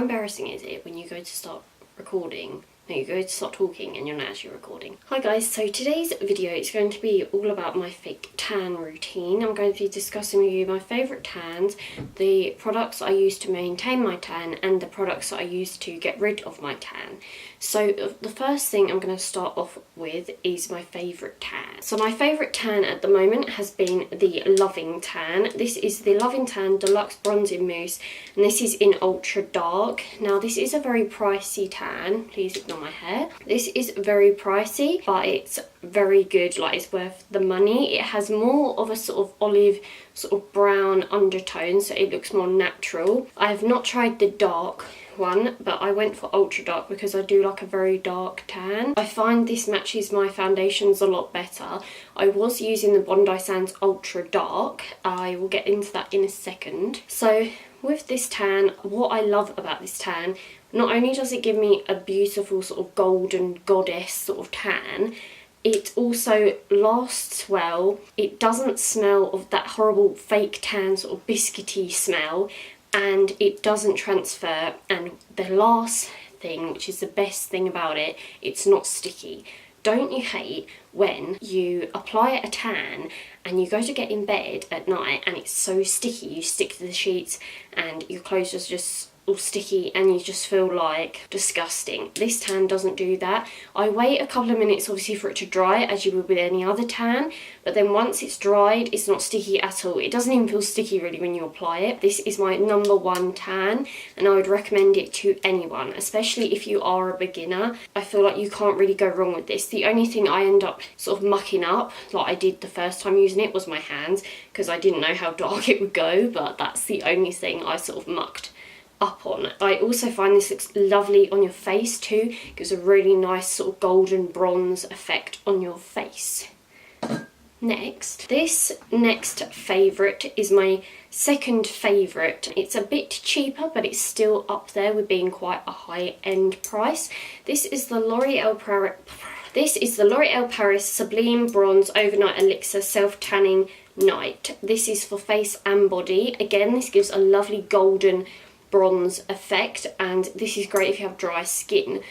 embarrassing is it when you go to start recording, no, you go to start talking and you're not actually recording. Hi guys, so today's video is going to be all about my fake tan routine. I'm going to be discussing with you my favourite tans, the products I use to maintain my tan, and the products that I use to get rid of my tan. So the first thing I'm going to start off with is my favourite tan. So my favourite tan at the moment has been the Loving Tan. This is the Loving Tan Deluxe Bronzing Mousse, and this is in Ultra Dark. Now this is a very pricey tan, please ignore my hair. This is very pricey, but it's very good, like it's worth the money. It has more of a sort of olive, sort of brown undertone, so it looks more natural. I have not tried the dark one, but I went for Ultra Dark because I do like a very dark tan. I find this matches my foundations a lot better. I was using the Bondi Sands Ultra Dark. I will get into that in a second. So with this tan, what I love about this tan, not only does it give me a beautiful sort of golden goddess sort of tan, it also lasts well. It doesn't smell of that horrible fake tan sort of biscuity smell, and it doesn't transfer. And the last thing, which is the best thing about it, it's not sticky. Don't you hate when you apply a tan and you go to get in bed at night and it's so sticky, you stick to the sheets and your clothes are just all sticky and you just feel like disgusting? This tan doesn't do that. I wait a couple of minutes obviously for it to dry, as you would with any other tan, but then once it's dried, it's not sticky at all. It doesn't even feel sticky really when you apply it. This is my #1 tan, and I would recommend it to anyone, especially if you are a beginner. I feel like you can't really go wrong with this. The only thing I end up sort of mucking up, like I did the first time using it, was my hands, because I didn't know how dark it would go, but that's the only thing I sort of mucked up on. I also find this looks lovely on your face too. It gives a really nice sort of golden bronze effect on your face. This next favourite is my second favourite. It's a bit cheaper, but it's still up there with being quite a high-end price. This is the L'Oreal Paris Sublime Bronze Overnight Elixir Self-Tanning Night. This is for face and body. Again, this gives a lovely golden bronze effect, and this is great if you have dry skin.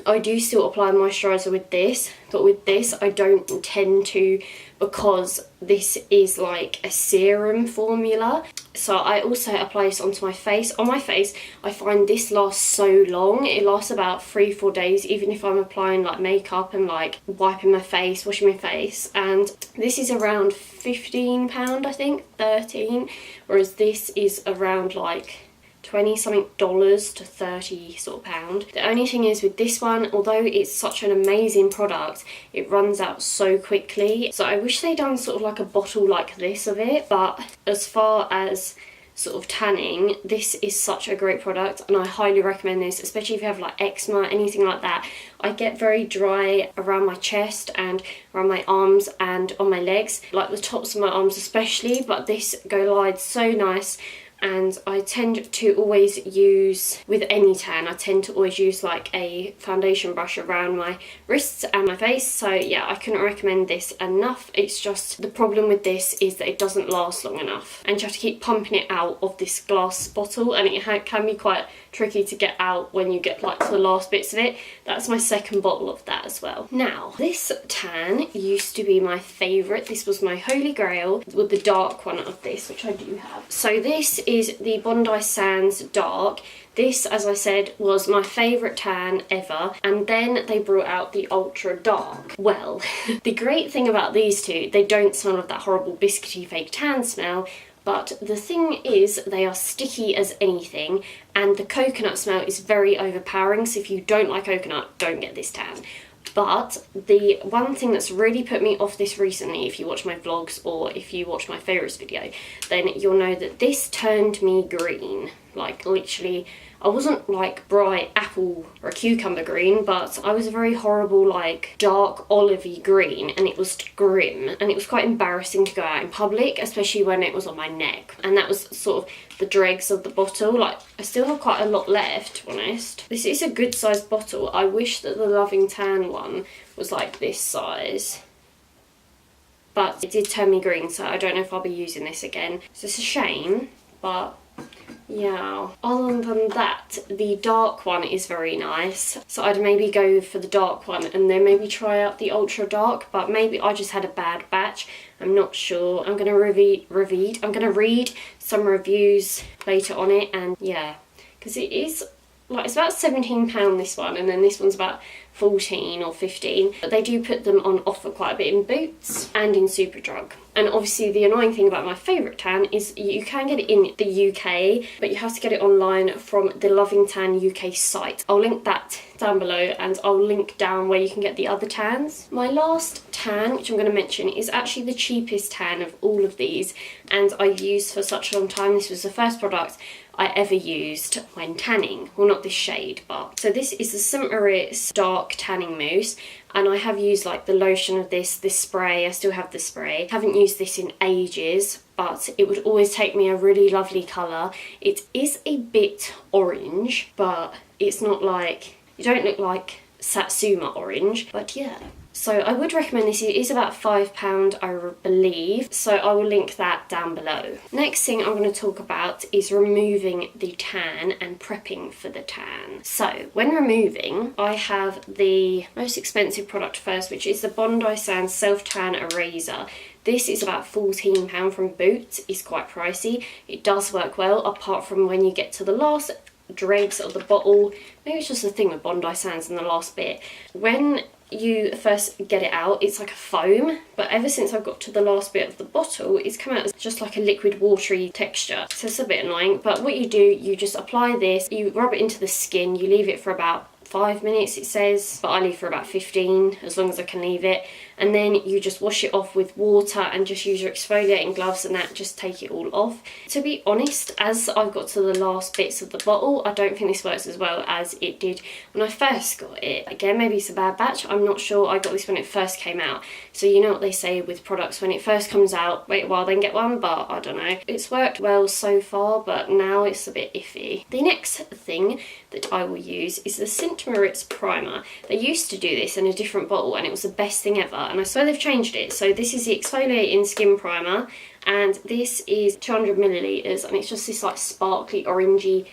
I do still apply moisturiser with this, but with this I don't tend to, because this is like a serum formula. So I also apply this onto my face. On my face, I find this lasts so long. It lasts about 3-4 days, even if I'm applying like makeup and like wiping my face, washing my face. And this is around £15, I think, 13, whereas this is around like $20 something to 30 sort of pound. The only thing is with this one, although it's such an amazing product, it runs out so quickly. So I wish they'd done sort of like a bottle like this of it, but as far as sort of tanning, this is such a great product and I highly recommend this, especially if you have like eczema, anything like that. I get very dry around my chest and around my arms and on my legs, like the tops of my arms especially, but this glides so nice. And I tend to always use, with any tan, I tend to always use like a foundation brush around my wrists and my face. So yeah, I couldn't recommend this enough. It's just, the problem with this is that it doesn't last long enough, and you have to keep pumping it out of this glass bottle, and it can be quite tricky to get out when you get like to the last bits of it. That's my second bottle of that as well. Now, this tan used to be my favourite. This was my holy grail, with the dark one of this, which I do have. So this is the Bondi Sands Dark. This, as I said, was my favourite tan ever, and then they brought out the Ultra Dark. Well, the great thing about these two, they don't smell of that horrible biscuity fake tan smell, but the thing is they are sticky as anything, and the coconut smell is very overpowering, so if you don't like coconut, don't get this tan. But the one thing that's really put me off this recently, if you watch my vlogs or if you watch my favourites video, then you'll know that this turned me green. Like literally, I wasn't like bright apple or cucumber green, but I was a very horrible like dark olivey green, and it was grim, and it was quite embarrassing to go out in public, especially when it was on my neck. And that was sort of the dregs of the bottle. Like, I still have quite a lot left, to be honest. This is a good sized bottle. I wish that the Loving Tan one was like this size, but it did turn me green, so I don't know if I'll be using this again. So it's a shame, but yeah, other than that, the dark one is very nice. So I'd maybe go for the dark one and then maybe try out the ultra dark, but maybe I just had a bad batch. I'm not sure. I'm gonna read some reviews later on it, and yeah, because it is like, it's about £17 this one, and then this one's about 14 or 15, but they do put them on offer quite a bit in Boots and in Superdrug. And obviously the annoying thing about my favourite tan is you can get it in the UK, but you have to get it online from the Loving Tan UK site. I'll link that down below, and I'll link down where you can get the other tans. My last tan, which I'm going to mention, is actually the cheapest tan of all of these, and I used for such a long time. This was the first product I ever used when tanning. Well, not this shade, but... So this is the St. Moritz Dark Tanning Mousse, and I have used like the lotion of this spray. I still have the spray. Haven't used this in ages, but it would always take me a really lovely colour. It is a bit orange, but it's not like... You don't look like Satsuma orange, but yeah. So I would recommend this. It is about £5, I believe, so I will link that down below. Next thing I'm going to talk about is removing the tan and prepping for the tan. So when removing, I have the most expensive product first, which is the Bondi Sands Self Tan Eraser. This is about £14 from Boots. It's quite pricey. It does work well, apart from when you get to the last dregs of the bottle. Maybe it's just the thing with Bondi Sands in the last bit. When you first get it out, it's like a foam, but ever since I've got to the last bit of the bottle, it's come out as just like a liquid watery texture. So it's a bit annoying, but what you do, you just apply this, you rub it into the skin, you leave it for about 5 minutes it says, but I leave for about 15, as long as I can leave it, and then you just wash it off with water and just use your exfoliating gloves and that, just take it all off. To be honest, as I've got to the last bits of the bottle, I don't think this works as well as it did when I first got it. Again, maybe it's a bad batch, I'm not sure. I got this when it first came out, so you know what they say with products, when it first comes out, wait a while then get one, but I don't know. It's worked well so far, but now it's a bit iffy. The next thing that I will use is the St. Moritz primer. They used to do this in a different bottle and it was the best thing ever, and I swear they've changed it. So this is the exfoliating skin primer, and this is 200 millilitres, and it's just this like sparkly orangey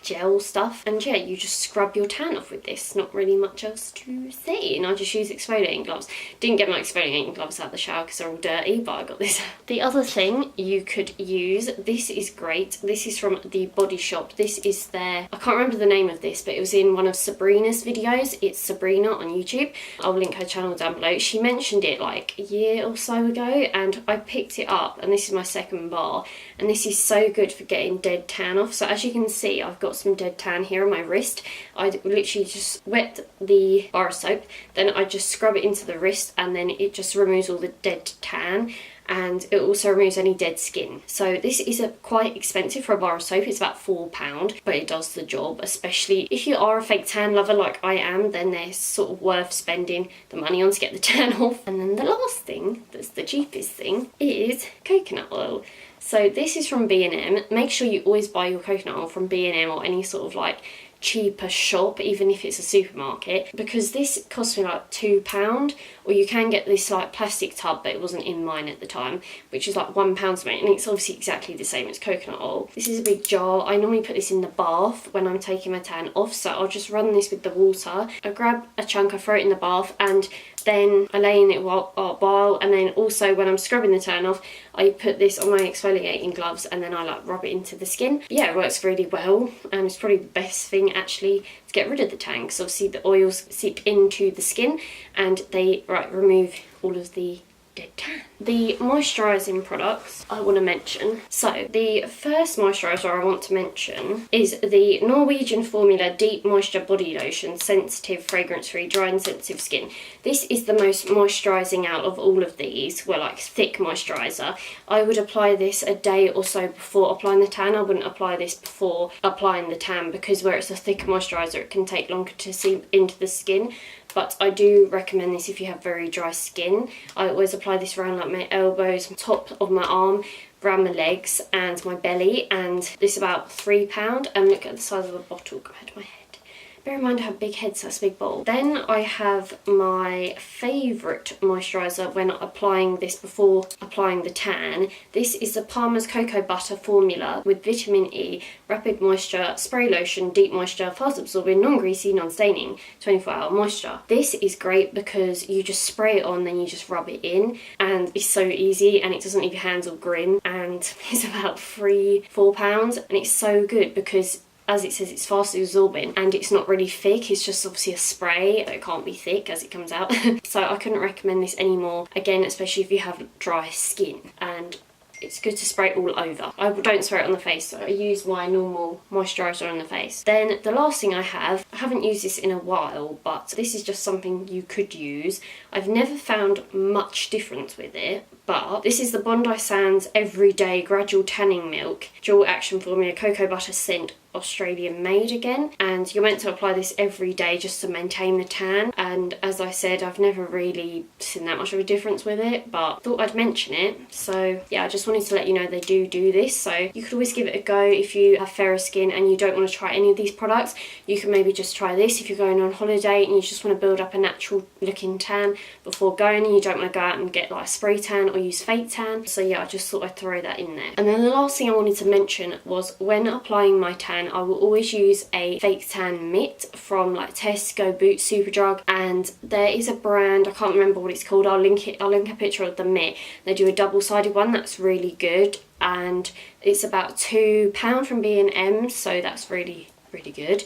gel stuff, and yeah, you just scrub your tan off with this. Not really much else to say, and I just use exfoliating gloves. Didn't get my exfoliating gloves out of the shower because they're all dirty, but I got this. The other thing you could use, this is great, this is from the Body Shop. This is their, I can't remember the name of this, but it was in one of Sabrina's videos. It's Sabrina on YouTube. I'll link her channel down below. She mentioned it like a year or so ago, and I picked it up, and this is my second bar, and this is so good for getting dead tan off. So as you can see, I've got some dead tan here on my wrist. I literally just wet the bar of soap, then I just scrub it into the wrist, and then it just removes all the dead tan, and it also removes any dead skin. So this is quite expensive for a bar of soap. It's about £4, but it does the job, especially if you are a fake tan lover like I am, then they're sort of worth spending the money on to get the tan off. And then the last thing, that's the cheapest thing, is coconut oil. So this is from B&M. Make sure you always buy your coconut oil from B&M or any sort of like cheaper shop, even if it's a supermarket, because this cost me like £2, or you can get this like plastic tub, but it wasn't in mine at the time, which is like £1 to make, and it's obviously exactly the same as coconut oil. This is a big jar. I normally put this in the bath when I'm taking my tan off, so I'll just run this with the water. I grab a chunk, I throw it in the bath, and then I lay in it a while, and then also when I'm scrubbing the tan off, I put this on my exfoliating gloves, and then I like rub it into the skin. Yeah, it works really well, and it's probably the best thing actually to get rid of the tan, because obviously the oils seep into the skin and they remove all of the dead tan. The moisturising products I want to mention. So the first moisturiser I want to mention is the Norwegian Formula Deep Moisture Body Lotion, Sensitive, Fragrance-Free, Dry and Sensitive Skin. This is the most moisturising out of all of these. Well, like thick moisturiser. I would apply this a day or so before applying the tan. I wouldn't apply this before applying the tan, because where it's a thick moisturiser, it can take longer to seep into the skin. But I do recommend this if you have very dry skin. I always apply this around like my elbows, top of my arm, around my legs and my belly, and this is about £3, and look at the size of the bottle compared to my head. bear in mind I have big heads, that's a big bowl. Then I have my favourite moisturiser when applying this before applying the tan. This is the Palmer's Cocoa Butter formula with vitamin E, rapid moisture, spray lotion, deep moisture, fast absorbing, non-greasy, non-staining, 24-hour moisture. This is great because you just spray it on, then you just rub it in, and it's so easy and it doesn't leave your hands all grim, and it's about £3-4, and it's so good because, as it says, it's fast absorbing and it's not really thick. It's just obviously a spray, so it can't be thick as it comes out. So I couldn't recommend this anymore, again, especially if you have dry skin, and it's good to spray it all over. I don't spray it on the face, so I use my normal moisturiser on the face. Then the last thing I haven't used this in a while, but this is just something you could use. I've never found much difference with it, but this is the Bondi Sands Everyday Gradual Tanning Milk Dual Action Formula Cocoa Butter Scent, Australian made again, and you're meant to apply this every day just to maintain the tan. And as I said, I've never really seen that much of a difference with it, but thought I'd mention it. So yeah, I just wanted to let you know they do this, so you could always give it a go. If you have fairer skin and you don't want to try any of these products, you can maybe just try this if you're going on holiday and you just want to build up a natural looking tan before going, and you don't want to go out and get like a spray tan or use fake tan. So yeah, I just thought I'd throw that in there. And then the last thing I wanted to mention was when applying my tan, I will always use a fake tan mitt from like Tesco, Boots, Superdrug, and there is a brand, I can't remember what it's called, I'll link a picture of the mitt. They do a double-sided one that's really good, and it's about £2 from B&M, so that's really good.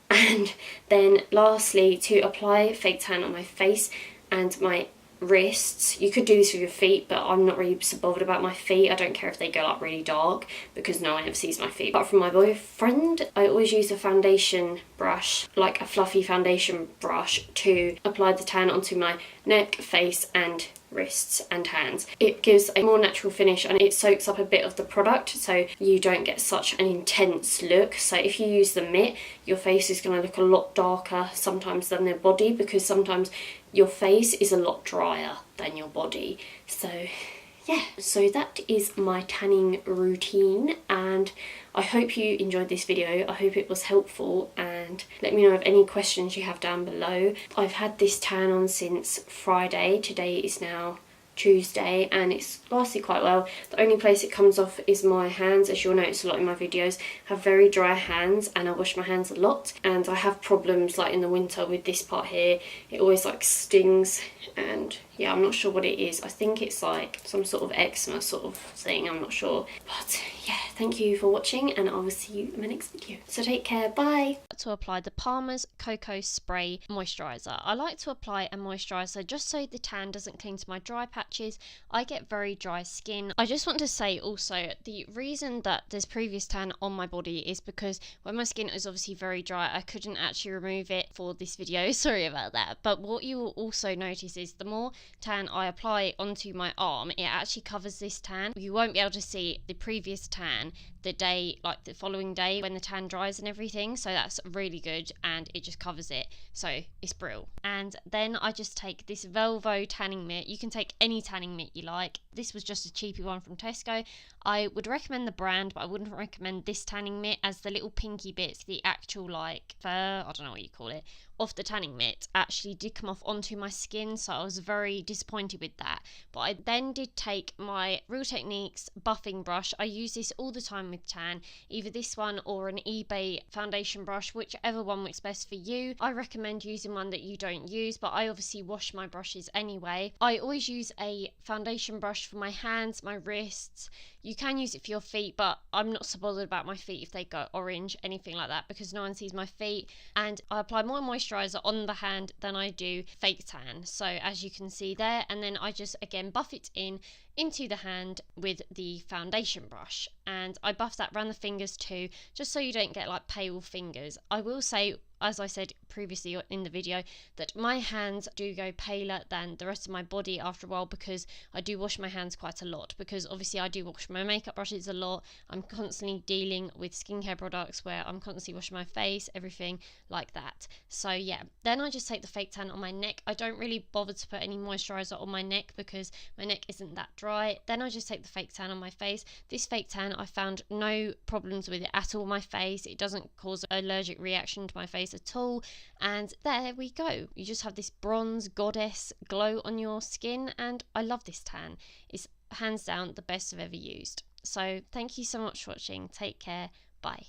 And then lastly, to apply fake tan on my face and my wrists, you could do this with your feet, but I'm not really so bothered about my feet. I don't care if they go like really dark because no one ever sees my feet. But from my boyfriend, I always use a foundation brush, like a fluffy foundation brush, to apply the tan onto my neck, face and wrists and hands. It gives a more natural finish and it soaks up a bit of the product, so you don't get such an intense look. So if you use the mitt, your face is going to look a lot darker sometimes than their body, because sometimes your face is a lot drier than your body. So yeah, so that is my tanning routine, and I hope you enjoyed this video. I hope it was helpful, and let me know of any questions you have down below. I've had this tan on since Friday. Today is now Tuesday, and it's lasted quite well. The only place it comes off is my hands. As you'll notice a lot in my videos, I have very dry hands and I wash my hands a lot, and I have problems like in the winter with this part here. It always like stings, and yeah, I'm not sure what it is. I think it's like some sort of eczema sort of thing, I'm not sure. But yeah, thank you for watching, and I will see you in my next video. So take care, bye! To apply the Palmer's Cocoa Spray Moisturiser. I like to apply a moisturiser just so the tan doesn't cling to my dry patches. I get very dry skin. I just want to say also, the reason that there's previous tan on my body is because when my skin is obviously very dry, I couldn't actually remove it for this video. Sorry about that. But what you will also notice is the more tan I apply onto my arm, it actually covers this tan. You won't be able to see the previous tan the day, like the following day when the tan dries and everything, so that's really good, and it just covers it, so it's brilliant. And then I just take this Velvo tanning mitt. You can take any tanning mitt you like. This was just a cheapy one from Tesco. I would recommend the brand, but I wouldn't recommend this tanning mitt, as the little pinky bits, the actual like fur, I don't know what you call it, off the tanning mitt actually did come off onto my skin, so I was very disappointed with that. But I then did take my Real Techniques buffing brush. I use this all the time with tan, either this one or an eBay foundation brush, whichever one works best for you. I recommend using one that you don't use, but I obviously wash my brushes anyway. I always use a foundation brush for my hands, my wrists. You can use it for your feet, but I'm not so bothered about my feet if they go orange, anything like that, because no one sees my feet. And I apply more moisturiser on the hand than I do fake tan, so as you can see there. And then I just again buff it into the hand with the foundation brush, and I buff that around the fingers too, just so you don't get like pale fingers. I will say, as I said previously in the video, that my hands do go paler than the rest of my body after a while, because I do wash my hands quite a lot, because obviously I do wash my makeup brushes a lot. I'm constantly dealing with skincare products where I'm constantly washing my face, everything like that. So yeah, then I just take the fake tan on my neck. I don't really bother to put any moisturiser on my neck because my neck isn't that dry. dry, then I just take the fake tan on my face. This fake tan, I found no problems with it at all on my face. It doesn't cause an allergic reaction to my face at all. And there we go. You just have this bronze goddess glow on your skin, and I love this tan. It's hands down the best I've ever used. So thank you so much for watching. Take care. Bye.